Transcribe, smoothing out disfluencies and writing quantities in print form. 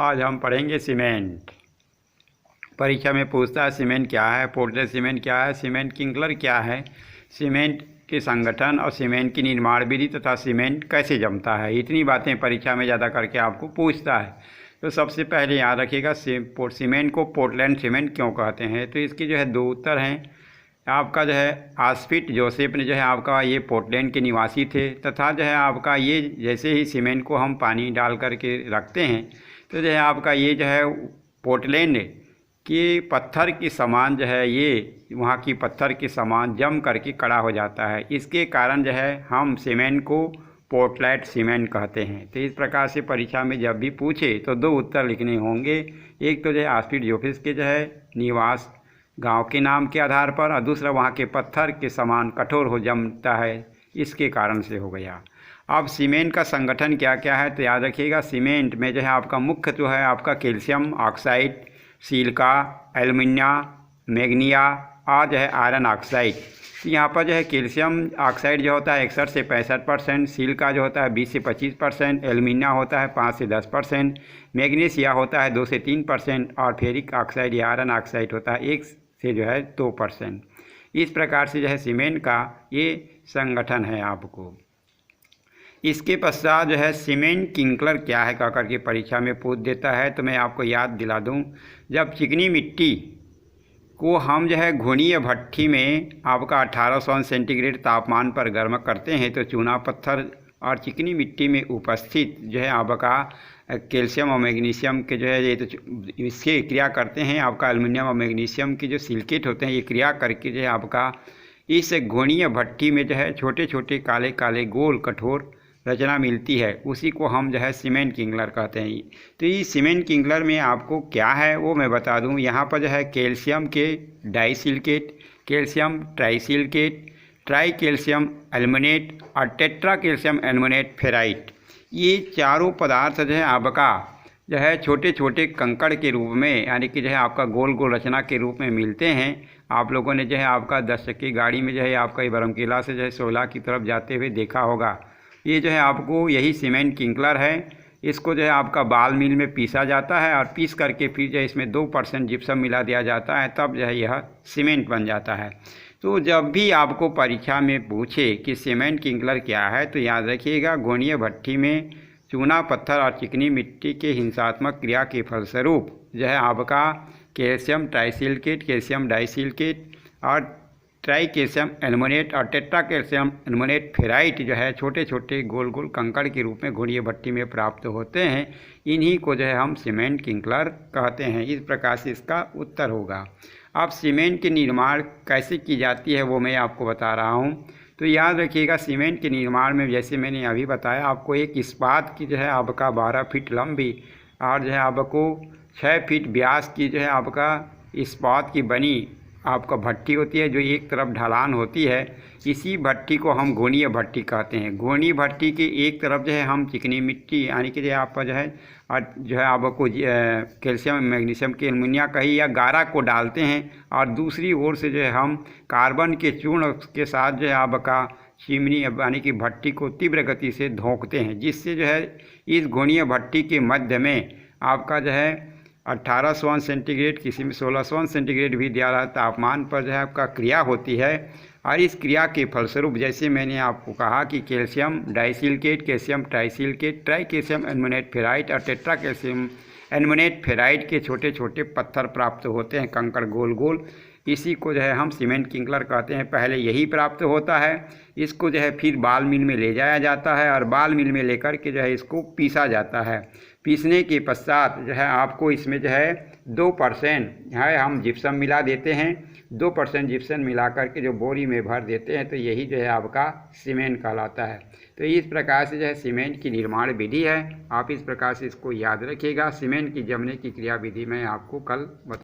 आज हम पढ़ेंगे सीमेंट। परीक्षा में पूछता है सीमेंट क्या है, पोर्टलैंड सीमेंट क्या है, सीमेंट किंकलर क्या है, सीमेंट के संगठन और सीमेंट की निर्माण विधि तथा सीमेंट कैसे जमता है। इतनी बातें परीक्षा में ज़्यादा करके आपको पूछता है। तो सबसे पहले याद रखिएगा सीमेंट को पोर्टलैंड सीमेंट क्यों कहते हैं। तो इसके जो है दो उत्तर हैं। आपका जो है आस्पिट जोसेफ ने जो है आपका ये पोर्टलैंड के निवासी थे, तथा जो है आपका ये जैसे ही सीमेंट को हम पानी डाल करके रखते हैं तो जो है आपका ये जो है पोर्टलैंड के पत्थर के समान जो है ये वहाँ की पत्थर के समान जम करके कड़ा हो जाता है। इसके कारण जो है हम सीमेंट को पोर्टलैंड सीमेंट कहते हैं। तो इस प्रकार से परीक्षा में जब भी पूछे तो दो उत्तर लिखने होंगे। एक तो जो है आस्पिट जोसेफ के जो है निवास गांव के नाम के आधार पर, और दूसरा वहाँ के पत्थर के समान कठोर हो जमता है, इसके कारण से हो गया। अब सीमेंट का संगठन क्या क्या है तो याद रखिएगा। सीमेंट में जो है आपका मुख्य जो है आपका कैल्शियम ऑक्साइड, सिलिका, एल्युमिनिया, मैग्नीशिया और जो है आयरन ऑक्साइड। तो यहाँ पर जो है कैल्शियम ऑक्साइड जो होता है 61 से 65%, सिलिका जो होता है 20 से 25%, एल्युमिनिया होता है 5 से 10%, मैग्नीशिया होता है 2 से 3% और फेरिक ऑक्साइड या आयरन ऑक्साइड होता है 1 से जो है 2%। इस प्रकार से जो है सीमेंट का ये संगठन है आपको। इसके पश्चात जो है सीमेंट किंकलर क्या है कह करके परीक्षा में पूछ देता है। तो मैं आपको याद दिला दूं, जब चिकनी मिट्टी को हम जो है घूर्णीय भट्ठी में आपका 1800 सेंटीग्रेड तापमान पर गर्म करते हैं तो चूना पत्थर और चिकनी मिट्टी में उपस्थित जो है आपका कैल्शियम और मैग्नीशियम के जो है ये तो इससे क्रिया करते हैं। आपका एल्युमिनियम और मैग्नीशियम के जो सिलिकेट होते हैं ये क्रिया करके जो है आपका इस घूर्णीय भट्ठी में जो है छोटे छोटे काले काले गोल कठोर रचना मिलती है, उसी को हम जो है सीमेंट किंकलर कहते हैं। तो ये सीमेंट किंकलर में आपको क्या है वो मैं बता दूं। यहाँ पर जो है कैल्शियम के disilicate, calcium trisilicate, tricalcium aluminate और टेट्रा कैल्शियम एल्युमिनेट फेराइट, ये चारों पदार्थ जो है आपका जो है छोटे छोटे कंकड़ के रूप में, यानी कि जो है आपका गोल गोल रचना के रूप में मिलते हैं। आप लोगों ने जो है आपका 10 चक्की गाड़ी में जो है आपका बरमकेला से जो है सोला की तरफ जाते हुए देखा होगा। ये जो है आपको यही सीमेंट किंकलर है। इसको जो है आपका बाल मिल में पीसा जाता है और पीस करके फिर जो है इसमें 2% जिप्सम मिला दिया जाता है, तब जो है यह सीमेंट बन जाता है। तो जब भी आपको परीक्षा में पूछे कि सीमेंट किंकलर क्या है तो याद रखिएगा घूर्णीय भट्ठी में चूना पत्थर और चिकनी मिट्टी के हिंसात्मक क्रिया के फलस्वरूप जो है आपका कैल्शियम ट्राइसिलिकेट, कैल्शियम डाइसिलिकेट और ट्राई कैल्शियम एल्युमिनेट और टेट्रा कैल्शियम एल्युमिनेट फेराइट जो है छोटे छोटे गोल गोल कंकड़ के रूप में घूर्णीय भट्ठी में प्राप्त होते हैं। इन्हीं को जो है हम सीमेंट किंकलर कहते हैं। इस प्रकार से इसका उत्तर होगा। अब सीमेंट के निर्माण कैसे की जाती है वो मैं आपको बता रहा हूँ। तो याद रखिएगा सीमेंट के निर्माण में जैसे मैंने अभी बताया आपको एक इस्पात की जो है आपका 12 फीट लंबी और जो है आपको 6 फीट व्यास की जो है आपका इस्पात की बनी आपका भट्ठी होती है, जो एक तरफ ढलान होती है। इसी भट्ठी को हम घूर्णीय भट्ठी कहते हैं। घूर्णीय भट्ठी के एक तरफ जो है हम चिकनी मिट्टी यानी कि जो आपका जो है आपको कैल्शियम मैग्नीशियम के एल्युमिनिया कही या गारा को डालते हैं, और दूसरी ओर से जो है हम कार्बन के चूर्ण के साथ जो है आपका चिमनी यानी कि भट्टी को तीव्र गति से धोंकते हैं, जिससे जो है इस घूर्णीय भट्ठी के मध्य में आपका जो है 1800 सेंटीग्रेड, किसी में 1600 सेंटीग्रेड भी दिया रहा तापमान पर जो है आपका क्रिया होती है। और इस क्रिया के फलस्वरूप जैसे मैंने आपको कहा कि calcium disilicate, calcium trisilicate, tricalcium aluminate ferrite और टेट्रा कैल्शियम एल्युमिनेट फेराइट के छोटे छोटे पत्थर प्राप्त होते हैं, कंकड़ गोल गोल। इसी को जो है हम सीमेंट किंकलर कहते हैं। पहले यही प्राप्त होता है, इसको जो है फिर बाल मिल में ले जाया जाता है और बाल मिल में लेकर के जो है इसको पीसा जाता है। पीसने के पश्चात जो है आपको इसमें जो है 2% है हम जिप्सम मिला देते हैं। 2% जिप्सम मिला करके जो बोरी में भर देते हैं तो यही जो है आपका सीमेंट कहलाता है। तो इस प्रकार से जो है सीमेंट की निर्माण विधि है। आप इस प्रकार से इसको याद रखिएगा। सीमेंट की जमने की क्रिया विधि मैं आपको कल